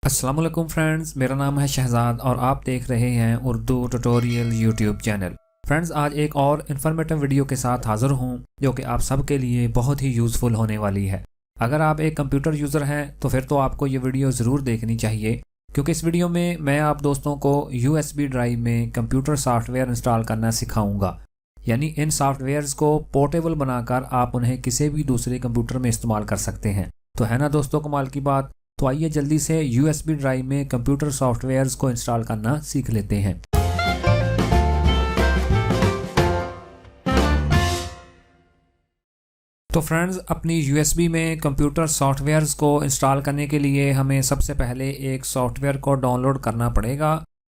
अस्सलाम वालेकुम फ्रेंड्स, मेरा नाम है शहजाद और आप देख रहे हैं Urdu tutorial YouTube channel. Friends, आज एक और इन्फॉर्मेटिव वीडियो के साथ हाज़िर हूँ जो कि आप सब के लिए बहुत ही यूज़फुल होने वाली है। अगर आप एक कंप्यूटर यूज़र हैं तो फिर तो आपको ये वीडियो ज़रूर देखनी चाहिए, क्योंकि इस वीडियो में मैं आप दोस्तों को USB ड्राइव में कंप्यूटर सॉफ्टवेयर इंस्टॉल करना सिखाऊँगा। यानी इन सॉफ्टवेयर्स को पोर्टेबल बनाकर आप उन्हें किसी भी दूसरे कंप्यूटर में इस्तेमाल कर सकते हैं। तो है ना दोस्तों कमाल की बात। तो आइए जल्दी से USB ड्राइव में कंप्यूटर सॉफ्टवेयर्स को इंस्टॉल करना सीख लेते हैं। तो फ्रेंड्स, अपनी USB में कंप्यूटर सॉफ्टवेयर्स को इंस्टॉल करने के लिए हमें सबसे पहले एक सॉफ्टवेयर को डाउनलोड करना पड़ेगा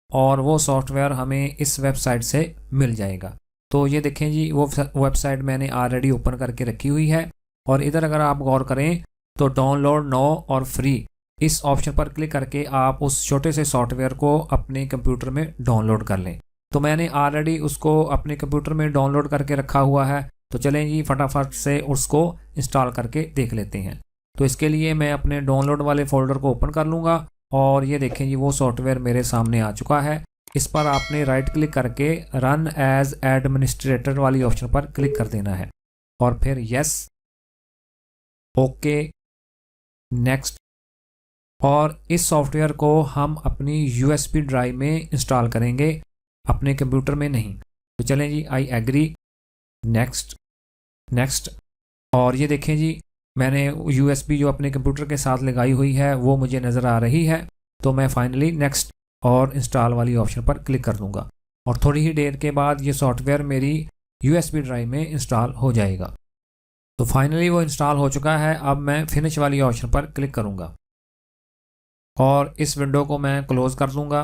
और वो सॉफ्टवेयर हमें इस वेबसाइट से मिल जाएगा। तो ये देखें जी, वो वेबसाइट मैंने ऑलरेडी ओपन करके रखी हुई है और इधर अगर आप गौर करें तो डाउनलोड नाउ और फ्री इस ऑप्शन पर क्लिक करके आप उस छोटे से सॉफ्टवेयर को अपने कंप्यूटर में डाउनलोड कर लें। तो मैंने ऑलरेडी उसको अपने कंप्यूटर में डाउनलोड करके रखा हुआ है। तो चलें जी, फटाफट से उसको इंस्टॉल करके देख लेते हैं। तो इसके लिए मैं अपने डाउनलोड वाले फोल्डर को ओपन कर लूँगा और ये देखें जी, वो सॉफ्टवेयर मेरे सामने आ चुका है। इस पर आपने राइट क्लिक करके रन एज एडमिनिस्ट्रेटर वाली ऑप्शन पर क्लिक कर देना है और फिर यस, ओके, नेक्स्ट। और इस सॉफ्टवेयर को हम अपनी USB ड्राइव में इंस्टॉल करेंगे, अपने कंप्यूटर में नहीं। तो चलें जी, आई एग्री, नेक्स्ट, नेक्स्ट। और ये देखें जी, मैंने USB जो अपने कंप्यूटर के साथ लगाई हुई है वो मुझे नज़र आ रही है। तो मैं फाइनली नेक्स्ट और इंस्टॉल वाली ऑप्शन पर क्लिक कर दूंगा और थोड़ी ही देर के बाद ये सॉफ्टवेयर मेरी USB ड्राइव में इंस्टॉल हो जाएगा। तो फाइनली वो इंस्टॉल हो चुका है। अब मैं फिनिश वाली ऑप्शन पर क्लिक करूंगा और इस विंडो को मैं क्लोज कर दूंगा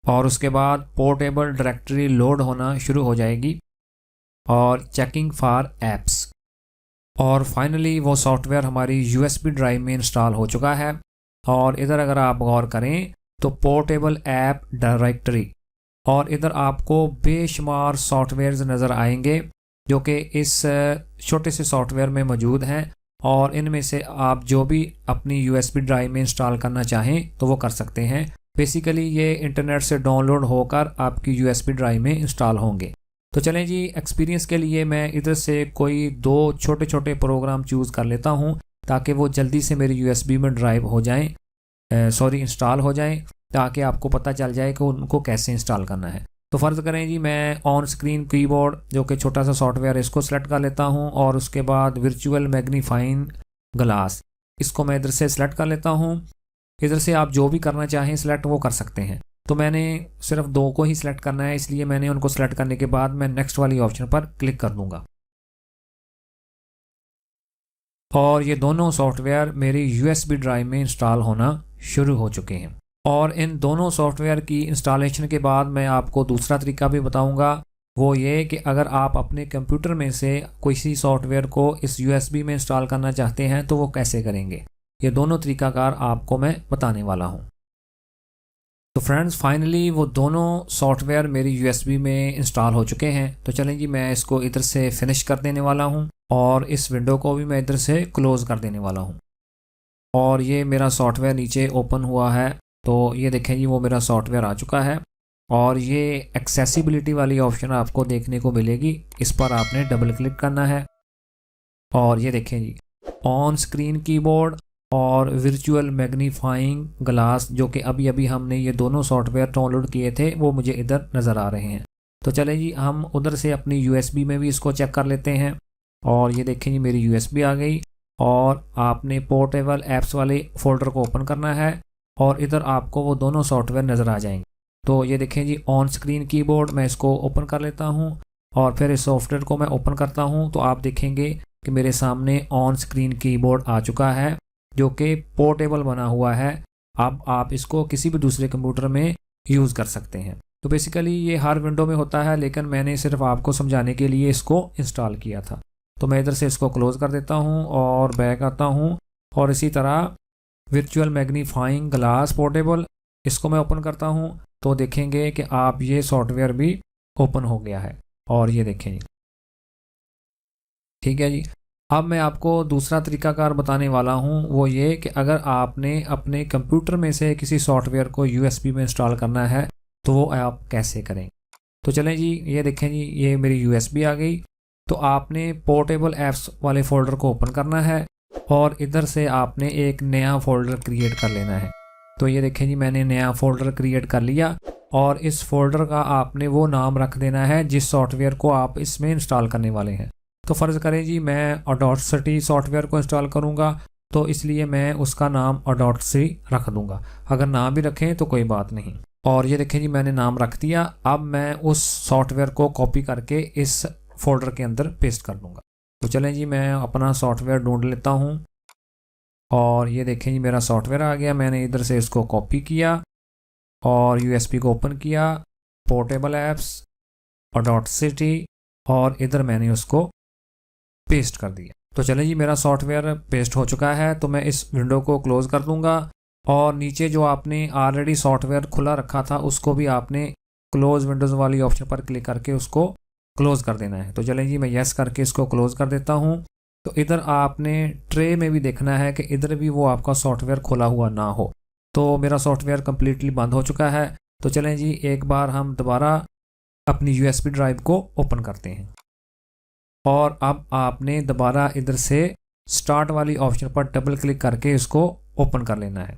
और उसके बाद पोर्टेबल डायरेक्टरी लोड होना शुरू हो जाएगी और चेकिंग फॉर एप्स। और फाइनली वो सॉफ्टवेयर हमारी USB ड्राइव में इंस्टॉल हो चुका है। और इधर अगर आप गौर करें तो पोर्टेबल ऐप डायरेक्टरी और इधर आपको बेशुमार सॉफ्टवेयर्स नज़र आएंगे जो कि इस छोटे से सॉफ्टवेयर में मौजूद हैं और इनमें से आप जो भी अपनी USB ड्राइव में इंस्टॉल करना चाहें तो वो कर सकते हैं। बेसिकली ये इंटरनेट से डाउनलोड होकर आपकी USB ड्राइव में इंस्टॉल होंगे। तो चलें जी, एक्सपीरियंस के लिए मैं इधर से कोई दो छोटे छोटे प्रोग्राम चूज़ कर लेता हूँ ताकि वो जल्दी से मेरी USB में ड्राइव हो जाएँ, इंस्टॉल हो जाएँ, ताकि आपको पता चल जाए कि उनको कैसे इंस्टॉल करना है। तो फ़र्ज़ करें जी, मैं ऑन स्क्रीन कीबोर्ड जो कि छोटा सा सॉफ्टवेयर, इसको सेलेक्ट कर लेता हूं और उसके बाद वर्चुअल मैग्नीफाइंग ग्लास, इसको मैं इधर से सिलेक्ट कर लेता हूं। इधर से आप जो भी करना चाहें सिलेक्ट वो कर सकते हैं। तो मैंने सिर्फ दो को ही सिलेक्ट करना है, इसलिए मैंने उनको सिलेक्ट करने के बाद मैं नेक्स्ट वाली ऑप्शन पर क्लिक कर दूंगा और ये दोनों सॉफ्टवेयर मेरी USB ड्राइव में इंस्टॉल होना शुरू हो चुके हैं। और इन दोनों सॉफ्टवेयर की इंस्टॉलेशन के बाद मैं आपको दूसरा तरीका भी बताऊंगा, वो ये कि अगर आप अपने कंप्यूटर में से किसी सॉफ्टवेयर को इस USB में इंस्टॉल करना चाहते हैं तो वो कैसे करेंगे। ये दोनों तरीकाकार आपको मैं बताने वाला हूं। तो फ्रेंड्स, फाइनली वो दोनों सॉफ्टवेयर मेरी USB में इंस्टॉल हो चुके हैं। तो चलें जी, मैं इसको इधर से फिनिश कर देने वाला हूँ और इस विंडो को भी मैं इधर से क्लोज कर देने वाला हूँ और ये मेरा सॉफ्टवेयर नीचे ओपन हुआ है। तो ये देखें जी, वो मेरा सॉफ्टवेयर आ चुका है और ये एक्सेसिबिलिटी वाली ऑप्शन आपको देखने को मिलेगी। इस पर आपने डबल क्लिक करना है और ये देखें जी, ऑन स्क्रीन कीबोर्ड और वर्चुअल मैग्नीफाइंग ग्लास, जो कि अभी अभी हमने ये दोनों सॉफ्टवेयर डाउनलोड किए थे, वो मुझे इधर नज़र आ रहे हैं। तो चलें जी, हम उधर से अपनी USB में भी इसको चेक कर लेते हैं और ये देखें जी, मेरी USB आ गई और आपने पोर्टेबल ऐप्स वाले फोल्डर को ओपन करना है और इधर आपको वो दोनों सॉफ्टवेयर नज़र आ जाएंगे। तो ये देखें जी, ऑन स्क्रीन कीबोर्ड, मैं इसको ओपन कर लेता हूँ और फिर इस सॉफ्टवेयर को मैं ओपन करता हूँ तो आप देखेंगे कि मेरे सामने ऑन स्क्रीन कीबोर्ड आ चुका है जो कि पोर्टेबल बना हुआ है। अब आप इसको किसी भी दूसरे कंप्यूटर में यूज़ कर सकते हैं। तो बेसिकली ये हर विंडो में होता है, लेकिन मैंने सिर्फ आपको समझाने के लिए इसको इंस्टॉल किया था। तो मैं इधर से इसको क्लोज कर देता हूँ और बैक आता हूँ और इसी तरह वर्चुअल मैग्नीफाइंग ग्लास पोर्टेबल, इसको मैं ओपन करता हूं तो देखेंगे कि आप ये सॉफ्टवेयर भी ओपन हो गया है और ये देखें, ठीक है जी। अब मैं आपको दूसरा तरीकाकार बताने वाला हूँ, वो ये कि अगर आपने अपने कंप्यूटर में से किसी सॉफ्टवेयर को यूएसबी में इंस्टॉल करना है तो वो आप कैसे करें। तो चलें जी, ये देखें जी, ये मेरी यूएसबी आ गई। तो आपने पोर्टेबल ऐप्स वाले फ़ोल्डर को ओपन करना है और इधर से आपने एक नया फ़ोल्डर क्रिएट कर लेना है। तो ये देखें जी, मैंने नया फ़ोल्डर क्रिएट कर लिया और इस फोल्डर का आपने वो नाम रख देना है जिस सॉफ्टवेयर को आप इसमें इंस्टॉल करने वाले हैं। तो फ़र्ज़ करें जी मैं ऑडासिटी सॉफ्टवेयर को इंस्टॉल करूँगा, तो इसलिए मैं उसका नाम ऑडासिटी रख दूँगा। अगर ना भी रखें तो कोई बात नहीं। और ये देखें जी, मैंने नाम रख दिया। अब मैं उस सॉफ्टवेयर को कॉपी करके इस फोल्डर के अंदर पेस्ट कर दूँगा। तो चलें जी, मैं अपना सॉफ्टवेयर ढूंढ लेता हूँ और ये देखें जी, मेरा सॉफ्टवेयर आ गया। मैंने इधर से इसको कॉपी किया और यूएसबी को ओपन किया, पोर्टेबल ऐप्स ऑडासिटी, और इधर मैंने उसको पेस्ट कर दिया। तो चलें जी, मेरा सॉफ्टवेयर पेस्ट हो चुका है। तो मैं इस विंडो को क्लोज़ कर दूंगा और नीचे जो आपने ऑलरेडी सॉफ्टवेयर खुला रखा था उसको भी आपने क्लोज़ विंडोज़ वाली ऑप्शन पर क्लिक करके उसको क्लोज़ कर देना है। तो चलें जी, मैं येस करके इसको क्लोज़ कर देता हूँ। तो इधर आपने ट्रे में भी देखना है कि इधर भी वो आपका सॉफ्टवेयर खुला हुआ ना हो। तो मेरा सॉफ्टवेयर कम्प्लीटली बंद हो चुका है। तो चलें जी, एक बार हम दोबारा अपनी यूएसबी ड्राइव को ओपन करते हैं और अब आपने दोबारा इधर से स्टार्ट वाली ऑप्शन पर डबल क्लिक करके इसको ओपन कर लेना है।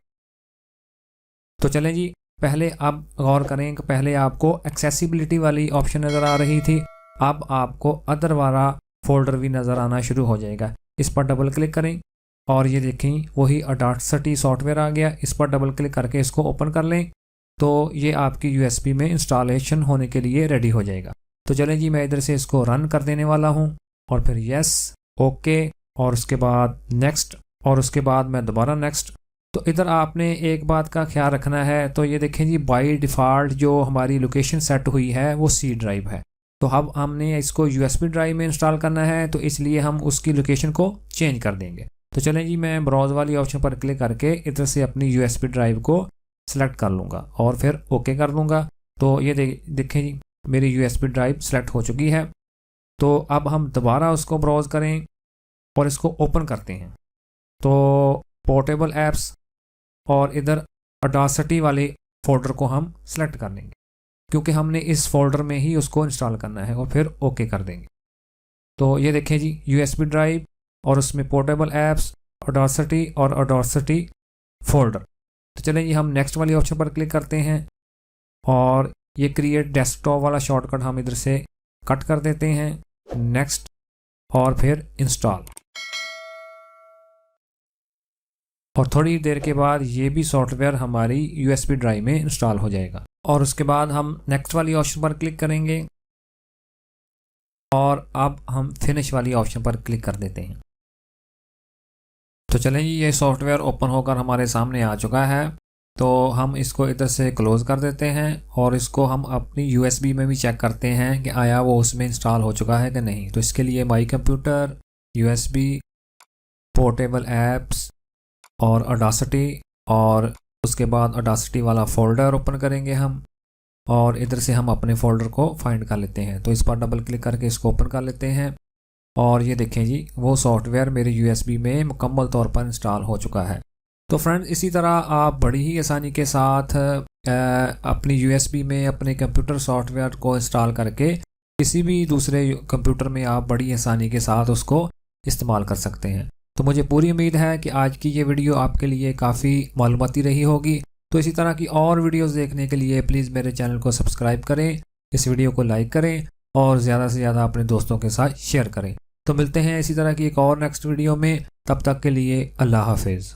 तो चलें जी, पहले अब गौर करें कि पहले आपको एक्सेसिबिलिटी वाली ऑप्शन नज़र आ रही थी, अब आपको अदर वाला फोल्डर भी नज़र आना शुरू हो जाएगा। इस पर डबल क्लिक करें और ये देखें, वही ऑडासिटी सॉफ्टवेयर आ गया। इस पर डबल क्लिक करके इसको ओपन कर लें तो ये आपकी यूएसबी में इंस्टॉलेशन होने के लिए रेडी हो जाएगा। तो चलें जी, मैं इधर से इसको रन कर देने वाला हूँ और फिर यस, ओके, और उसके बाद नेक्स्ट, और उसके बाद मैं दोबारा नेक्स्ट। तो इधर आपने एक बात का ख्याल रखना है। तो ये देखें जी, बाय डिफ़ॉल्ट जो हमारी लोकेशन सेट हुई है वो सी ड्राइव है। तो अब हमने इसको यूएसबी ड्राइव में इंस्टॉल करना है, तो इसलिए हम उसकी लोकेशन को चेंज कर देंगे। तो चलें जी, मैं ब्राउज़ वाली ऑप्शन पर क्लिक करके इधर से अपनी यूएसबी ड्राइव को सेलेक्ट कर लूँगा और फिर ओके कर दूँगा। तो ये देखें जी, मेरी यूएसबी ड्राइव सेलेक्ट हो चुकी है। तो अब हम दोबारा उसको ब्राउज़ करें और इसको ओपन करते हैं। तो पोर्टेबल ऐप्स और इधर ऑडासिटी वाले फोल्डर को हम सेलेक्ट कर लेंगे क्योंकि हमने इस फोल्डर में ही उसको इंस्टॉल करना है और फिर ओके कर देंगे। तो ये देखें जी, यूएसबी ड्राइव और उसमें पोर्टेबल ऐप्स, ऑडासिटी और ऑडासिटी फोल्डर। तो चलें जी, हम नेक्स्ट वाली ऑप्शन पर क्लिक करते हैं और ये क्रिएट डेस्कटॉप वाला शॉर्टकट हम इधर से कट कर देते हैं, नेक्स्ट, और फिर इंस्टॉल। और थोड़ी देर के बाद ये भी सॉफ्टवेयर हमारी यूएसबी ड्राइव में इंस्टॉल हो जाएगा। और उसके बाद हम नेक्स्ट वाली ऑप्शन पर क्लिक करेंगे और अब हम फिनिश वाली ऑप्शन पर क्लिक कर देते हैं। तो चलें जी, ये सॉफ्टवेयर ओपन होकर हमारे सामने आ चुका है। तो हम इसको इधर से क्लोज़ कर देते हैं और इसको हम अपनी यूएसबी में भी चेक करते हैं कि आया वो उसमें इंस्टॉल हो चुका है कि नहीं। तो इसके लिए my computer, USB, portable apps और ऑडासिटी, और उसके बाद ऑडासिटी वाला फ़ोल्डर ओपन करेंगे हम और इधर से हम अपने फ़ोल्डर को फाइंड कर लेते हैं। तो इस पर डबल क्लिक करके इसको ओपन कर लेते हैं और ये देखें जी, वो सॉफ्टवेयर मेरे यूएसबी में मुकम्मल तौर पर इंस्टॉल हो चुका है। तो फ्रेंड्स, इसी तरह आप बड़ी ही आसानी के साथ अपनी यूएसबी में अपने कंप्यूटर सॉफ्टवेयर को इंस्टॉल करके किसी भी दूसरे कंप्यूटर में आप बड़ी आसानी के साथ उसको इस्तेमाल कर सकते हैं। तो मुझे पूरी उम्मीद है कि आज की ये वीडियो आपके लिए काफ़ी मालूमाती रही होगी। तो इसी तरह की और वीडियोस देखने के लिए प्लीज़ मेरे चैनल को सब्सक्राइब करें, इस वीडियो को लाइक करें और ज़्यादा से ज़्यादा अपने दोस्तों के साथ शेयर करें। तो मिलते हैं इसी तरह की एक और नेक्स्ट वीडियो में, तब तक के लिए अल्लाह हाफिज़।